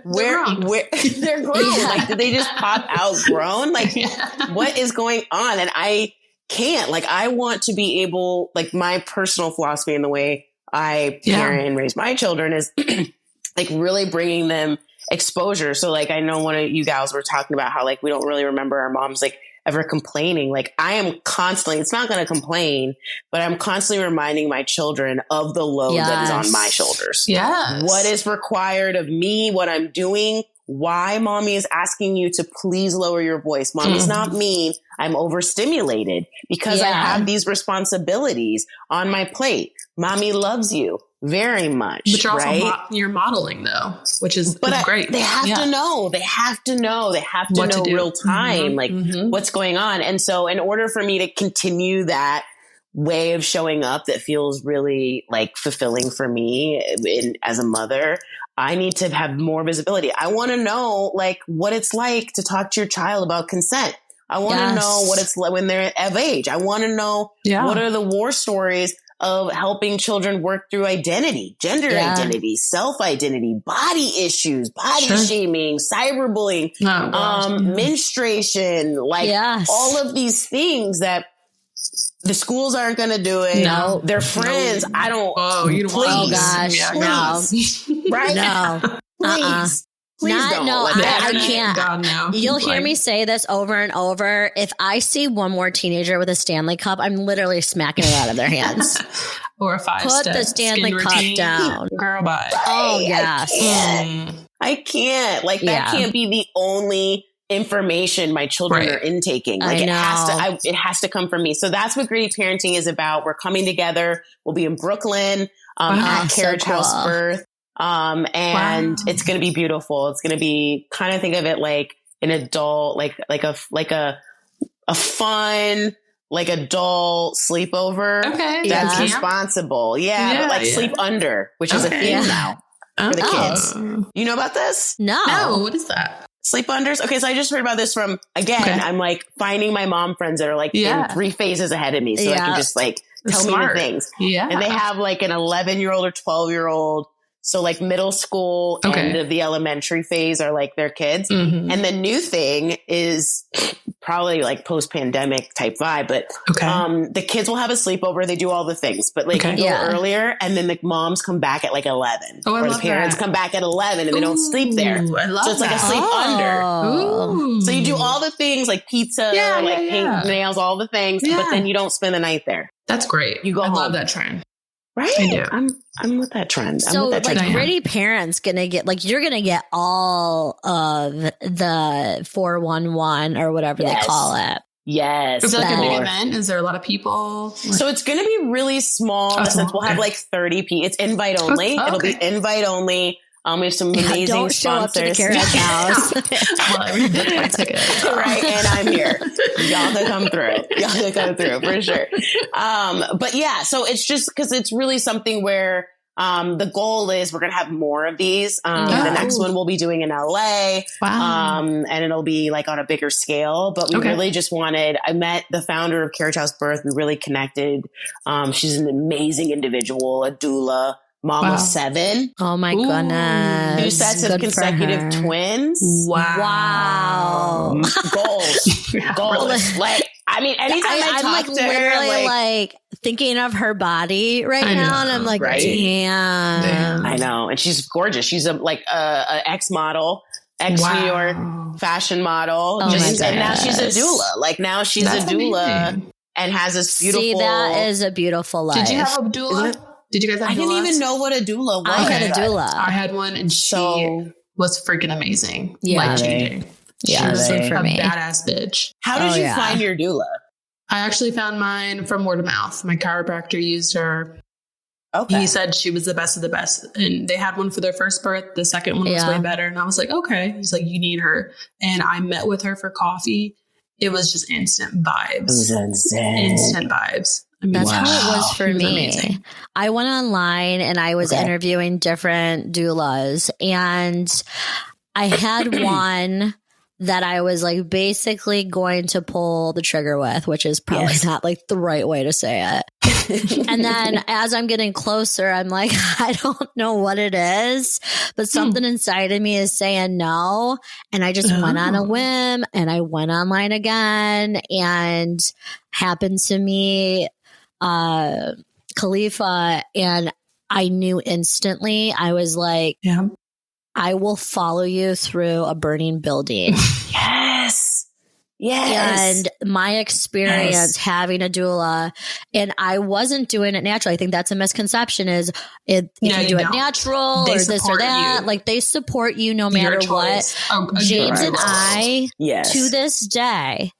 where they're grown. Like, did they just pop out grown? Like, what is going on? And I can't, like, I want to be able, like, my personal philosophy in the way I parent and raise my children is like really bringing them exposure. So like, I know one of you gals were talking about how like, we don't really remember our moms like ever complaining. Like I am constantly, it's not going to complain, but I'm constantly reminding my children of the load that is on my shoulders. Yes. What is required of me, what I'm doing, why mommy is asking you to please lower your voice. Mommy's not mean. I'm overstimulated because I have these responsibilities on my plate. Mommy loves you very much. But you're right? also you're modeling though, which is great. They have to know. They have to know. They have to know real time, what's going on. And so in order for me to continue that way of showing up that feels really like fulfilling for me as a mother, I need to have more visibility. I want to know like what it's like to talk to your child about consent. I want to know what it's like when they're of age. I want to know what are the war stories of helping children work through identity, gender identity, self-identity, body issues, body shaming, cyberbullying, menstruation, like all of these things that the schools aren't going to do it. No, their friends. I don't. Oh, you don't want. Oh gosh, no. Right? No, please. Please don't. No, like I can't. God, no. You'll hear me say this over and over. If I see one more teenager with a Stanley Cup, I'm literally smacking it out of their hands. Or a 5-step. Put the Stanley Cup down. Girl, bye. Oh, yes. I can't. Like, that can't be the only information my children are intaking. Like, it has to come from me. So that's what Gritty Parenting is about. We're coming together. We'll be in Brooklyn at Carriage House Birth. And it's going to be beautiful. It's going to be kind of think of it like an adult, like a fun, like adult sleepover. Okay. That's responsible. Yeah. But like sleep under, which is a thing now for the kids. You know about this? No. What is that? Sleep unders. Okay. So I just heard about this from, I'm like finding my mom friends that are like in 3 phases ahead of me. So I can just like tell me the things. Yeah. And they have like an 11-year-old or 12-year-old. So like middle school and the elementary phase are like their kids. And the new thing is probably like post-pandemic type vibe, but the kids will have a sleepover. They do all the things, but like you go earlier and then the moms come back at like 11 or the parents come back at 11 and they don't sleep there. I love so it's like a sleep under. So you do all the things like pizza, paint nails, all the things, but then you don't spend the night there. That's great. You go home. Love that trend. Right. I do. I'm with that trend. So like Gritty Parents gonna get like, you're gonna get all of the 411 or whatever they call it. Yes. Is it like a big event? Is there a lot of people? So it's going to be really small in the sense we'll have like 30 people. It's invite only. It'll be invite only. We have some amazing don't show sponsors. Up to the Carriage House. Well, I already booked my ticket. Right. And I'm here. Y'all can come through for sure. But yeah, so it's just because it's really something where the goal is we're going to have more of these. The next one we'll be doing in LA. Wow. And it'll be like on a bigger scale, but we really just I met the founder of Carriage House Birth. We really connected. She's an amazing individual, a doula. Mom of 7. Oh my goodness. 2 sets of consecutive twins. Wow. Goals. Like, I mean, anytime I'm like to literally her, like thinking of her body right now. And I'm like, damn. I know. And she's gorgeous. She's a ex-model. Ex-New York fashion model. And now she's a doula. Like now she's a doula and has this beautiful. See, that is a beautiful life. Did you have a doula? Did you guys have doulas? I didn't even know what a doula was. I had a doula. I had one and she was freaking amazing. Life-changing. Yeah, she was for a me. badass bitch. How did you find your doula? I actually found mine from word of mouth. My chiropractor used her. Okay. He said she was the best of the best. And they had one for their first birth. The second one was way better. And I was like, okay. He's like, you need her. And I met with her for coffee. It was just instant vibes. It was instant vibes. I mean, that's how it was for me. Amazing. I went online and I was interviewing different doulas, and I had one that I was like basically going to pull the trigger with, which is probably not like the right way to say it. And then as I'm getting closer, I'm like, I don't know what it is, but something inside of me is saying no. And I just went on a whim and I went online again, and happened to me Khalifa, and I knew instantly. I was like, I will follow you through a burning building. Yes. Yes. And my experience having a doula, and I wasn't doing it naturally. I think that's a misconception is if you do it natural or this or that, like they support you no matter what. James and I, to this day,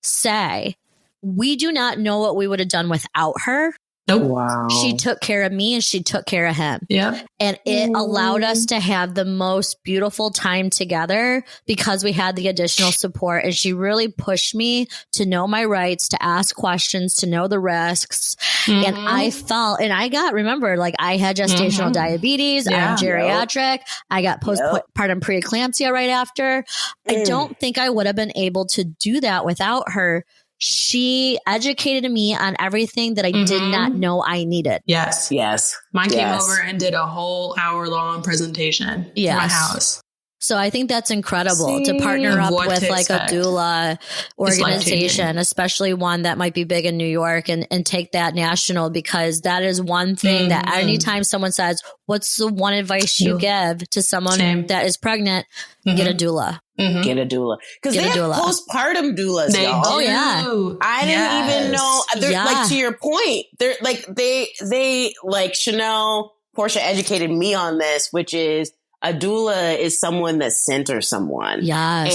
say we do not know what we would have done without her. Nope. Wow. She took care of me and she took care of him. Yeah. And it allowed us to have the most beautiful time together because we had the additional support. And she really pushed me to know my rights, to ask questions, to know the risks. And I felt, and I got, remember, like I had gestational diabetes, I'm geriatric, I got postpartum preeclampsia right after. I don't think I would have been able to do that without her. She educated me on everything that I did not know I needed. Yes. Yes. Mine came over and did a whole hour-long presentation in my house. So I think that's incredible to partner up with like a doula organization, especially one that might be big in New York and take that national, because that is one thing that anytime someone says, what's the one advice you give to someone that is pregnant? Get a doula. Get a doula. Because they have postpartum doulas, y'all. Oh, yeah. I didn't even know. Like, to your point, they're like, they like Chanel, Portia educated me on this, which is a doula is someone that centers someone. Yes.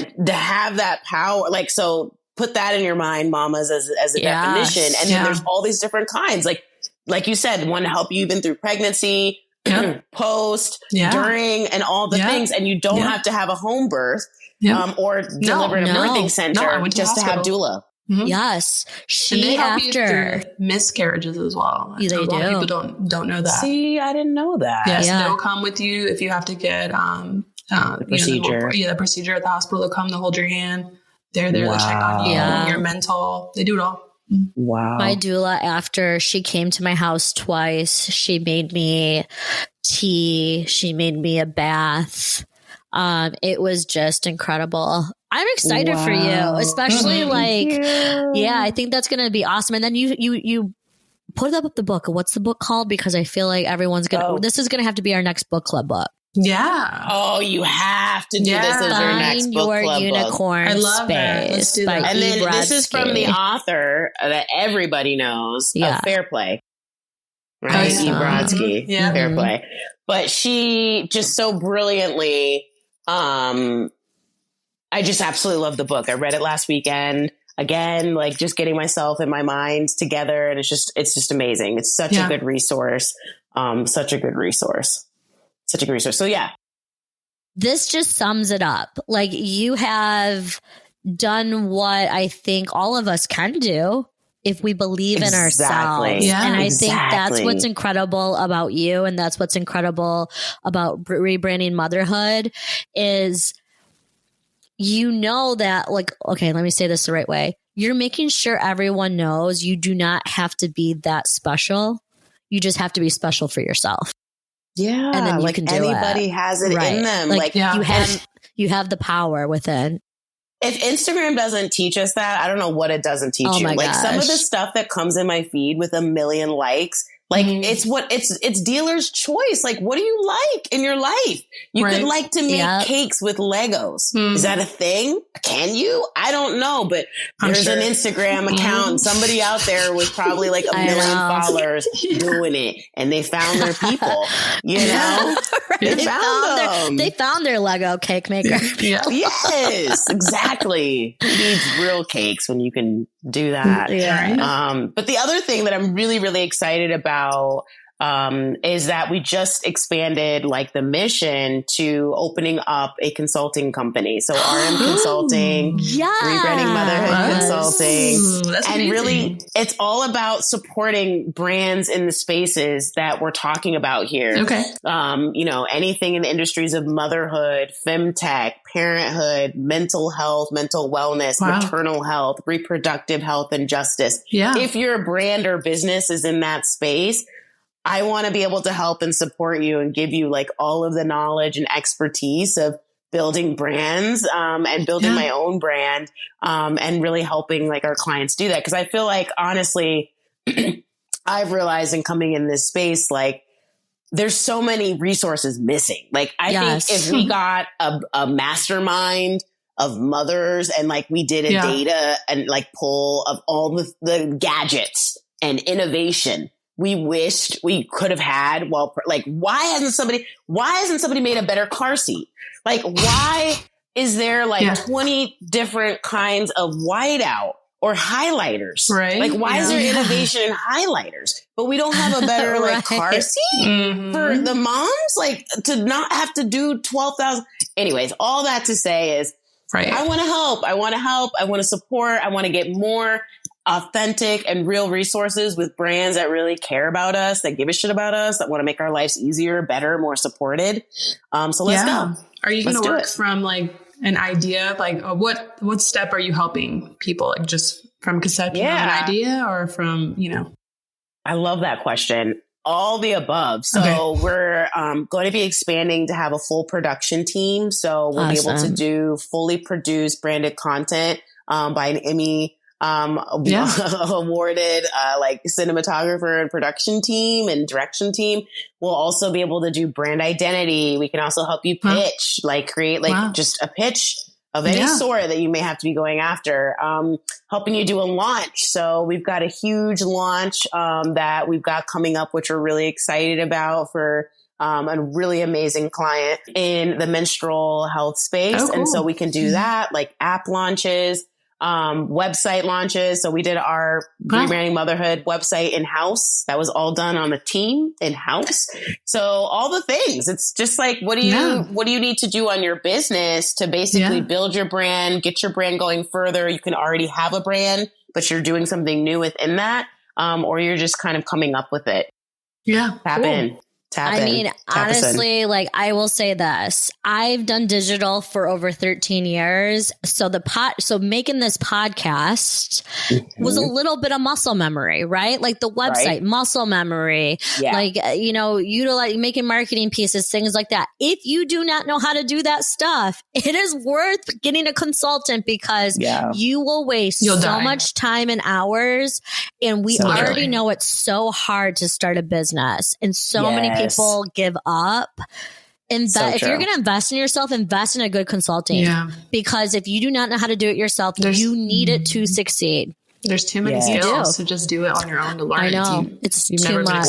And to have that power, like, so put that in your mind, mamas, as a definition. And then there's all these different kinds. Like you said, one to help you even through pregnancy, post, during, and all the things. And you don't have to have a home birth or deliver in a birthing center just to have doula. Yes. And they help you through miscarriages as well. They do. A lot of people don't know that. See, I didn't know that. Yes, they'll come with you if you have to get the procedure. The procedure at the hospital. They'll come, they'll hold your hand. They're there to check on you, your mental. They do it all. Wow. My doula, after she came to my house twice, she made me tea. She made me a bath. It was just incredible. I'm excited for you, especially I think that's going to be awesome. And then you put up the book. What's the book called? Because I feel like everyone's this is going to have to be our next book club book. Yeah. Oh, you have to do this as your next book club Find Your Unicorn I love that. Let's do that. And then this is from the author that everybody knows of Fair Play. Right? E. Brodsky. Fair Play. But she just so brilliantly, I just absolutely love the book. I read it last weekend. Again, like just getting myself and my mind together. And it's just amazing. It's such a good resource. Such a good resource. So yeah. This just sums it up. Like you have done what I think all of us can do if we believe in ourselves. Yeah, and I think that's what's incredible about you. And that's what's incredible about rebranding motherhood is, you know, that like, okay, let me say this the right way. You're making sure everyone knows you do not have to be that special. You just have to be special for yourself. Yeah. And then you can do anybody has it in them. Like you have the power within. If Instagram doesn't teach us that, I don't know what it doesn't teach you. Like some of the stuff that comes in my feed with 1 million likes, like it's dealer's choice. Like, what do you like in your life? You could like to make cakes with Legos. Is that a thing? Can you? I don't know, but there's an Instagram account and somebody out there with probably like 1 million followers doing it, and they found their people, you know? They found their Lego cake maker. Yes, exactly. Who needs real cakes when you can do that? But the other thing that I'm really, really excited about is that we just expanded like the mission to opening up a consulting company. So RM Consulting, Rebranding Motherhood Consulting. That's and amazing. Really, it's all about supporting brands in the spaces that we're talking about here. Okay. You know, anything in the industries of motherhood, femtech, parenthood, mental health, mental wellness, maternal health, reproductive health, and justice. Yeah. If your brand or business is in that space, I want to be able to help and support you and give you like all of the knowledge and expertise of building brands, and building my own brand, and really helping like our clients do that. Cause I feel like honestly, I've realized in coming in this space, like there's so many resources missing. Like I think if we got a mastermind of mothers, and like we did a data and like poll of all the gadgets and innovation we wished we could have had. Well, like, why hasn't somebody made a better car seat? Like, why is there like 20 different kinds of whiteout or highlighters? Right. Like, why is there innovation in highlighters, but we don't have a better like car seat for the moms, like to not have to do 12,000. Anyways, all that to say is, I want to help. I want to support. I want to get more authentic and real resources with brands that really care about us, that give a shit about us, that want to make our lives easier, better, more supported. So let's go. Are you going to work from like an idea? Like what step are you helping people? Like just from conception of an idea, or from, I love that question. All the above. So we're going to be expanding to have a full production team. So we'll be able to do fully produced branded content by an Emmy awarded like cinematographer and production team and direction team. We'll also be able to do brand identity. We can also help you pitch, like create like just a pitch of any sort that you may have to be going after, helping you do a launch. So we've got a huge launch that we've got coming up, which we're really excited about for a really amazing client in the menstrual health space. Oh, cool. And so we can do that, like app launches, website launches. So we did our Rebranding Motherhood website in-house. That was all done on a team in-house. So all the things, it's just like, what do you need to do on your business to basically build your brand, get your brand going further? You can already have a brand, but you're doing something new within that. Or you're just kind of coming up with it. Yeah. Tap in. I mean, honestly, like I will say this, I've done digital for over 13 years. So so making this podcast was a little bit of muscle memory, right? Like the website, muscle memory, like, utilize making marketing pieces, things like that. If you do not know how to do that stuff, it is worth getting a consultant because you will waste much time and hours. And we already know it's so hard to start a business, and so many people give up. And if you're going to invest in yourself, invest in a good consulting. Because if you do not know how to do it yourself, you need it to succeed. There's too many skills to just do it on your own to learn. I know. It's too much.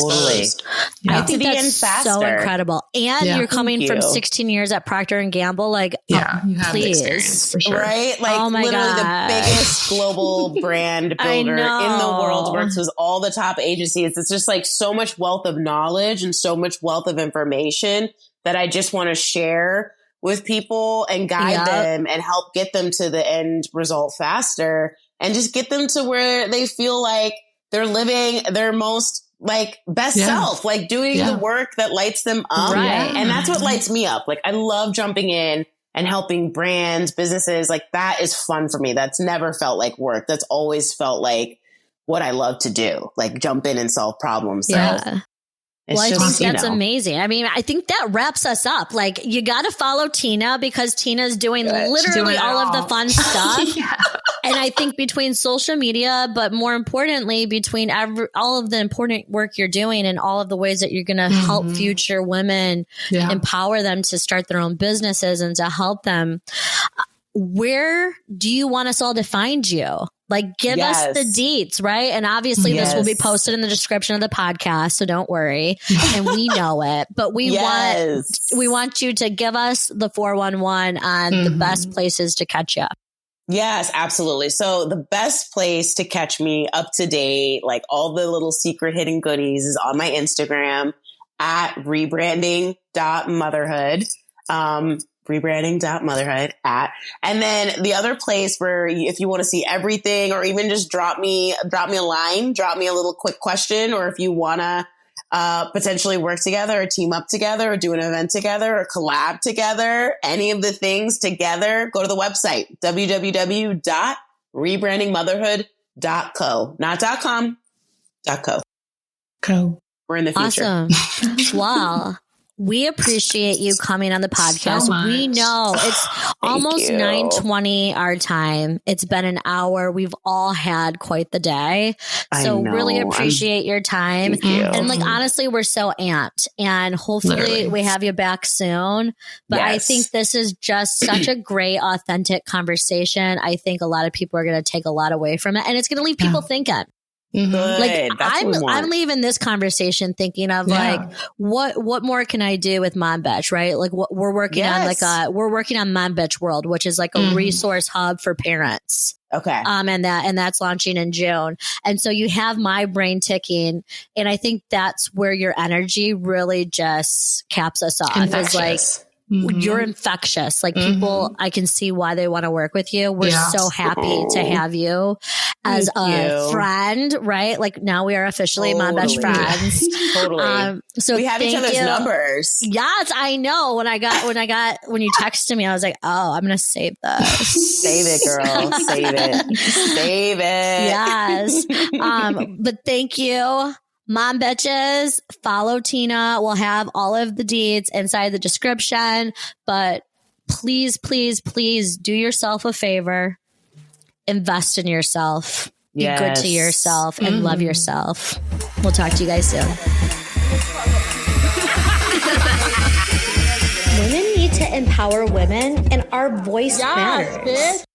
I think that's so incredible. And you're coming from 16 years at Procter & Gamble. Like, you have experience for sure. Right? Like literally the biggest global brand builder in the world, works with all the top agencies. It's just like so much wealth of knowledge and so much wealth of information that I just want to share with people and guide them and help get them to the end result faster. And just get them to where they feel like they're living their most like best self, like doing the work that lights them up. Right. And that's what lights me up. Like I love jumping in and helping brands, businesses. Like that is fun for me. That's never felt like work. That's always felt like what I love to do, like jump in and solve problems. So well, I think that's amazing. I mean, I think that wraps us up. Like, you got to follow Tina because Tina's doing literally all of the fun stuff. And I think between social media, but more importantly, between all of the important work you're doing and all of the ways that you're going to help future women, empower them to start their own businesses and to help them. Where do you want us all to find you? Like, give us the deets, right? And obviously this will be posted in the description of the podcast, so don't worry. And we know it, but we want you to give us the 411 on the best places to catch you. Yes, absolutely. So the best place to catch me up to date, like all the little secret hidden goodies, is on my Instagram at rebranding.motherhood. Rebranding.motherhood at. And then the other place where if you want to see everything, or even just drop me a line, drop me a little quick question, or if you want to potentially work together or team up together or do an event together or collab together, any of the things together, go to the website, www.rebrandingmotherhood.co, not .com, .co. Co. We're in the future. Awesome. Wow. We appreciate you coming on the podcast. So we know it's almost 9:20 our time. It's been an hour. We've all had quite the day. So really appreciate your time. And like, honestly, we're so amped, and hopefully we have you back soon. But I think this is just such a great, authentic conversation. I think a lot of people are going to take a lot away from it, and it's going to leave people thinking. Like I'm leaving this conversation thinking of like what more can I do with Mom Betch, right? Like what we're working on, we're working on Mom Betch World, which is like a resource hub for parents. Okay. And that's launching in June. And so you have my brain ticking, and I think that's where your energy really just caps us off. Is like you're infectious. Like people, I can see why they want to work with you. We're so happy to have you as a friend, right? Like now we are officially Mom Betch friends. So we have each other's numbers. Yes, I know. When you texted me, I was like, oh, I'm going to save this. Save it, girl. Save it. Save it. Yes. But thank you. Mom Betches, follow Tina. We'll have all of the deeds inside the description, but please, please, please do yourself a favor. Invest in yourself. Be good to yourself and love yourself. We'll talk to you guys soon. Women need to empower women, and our voice matters.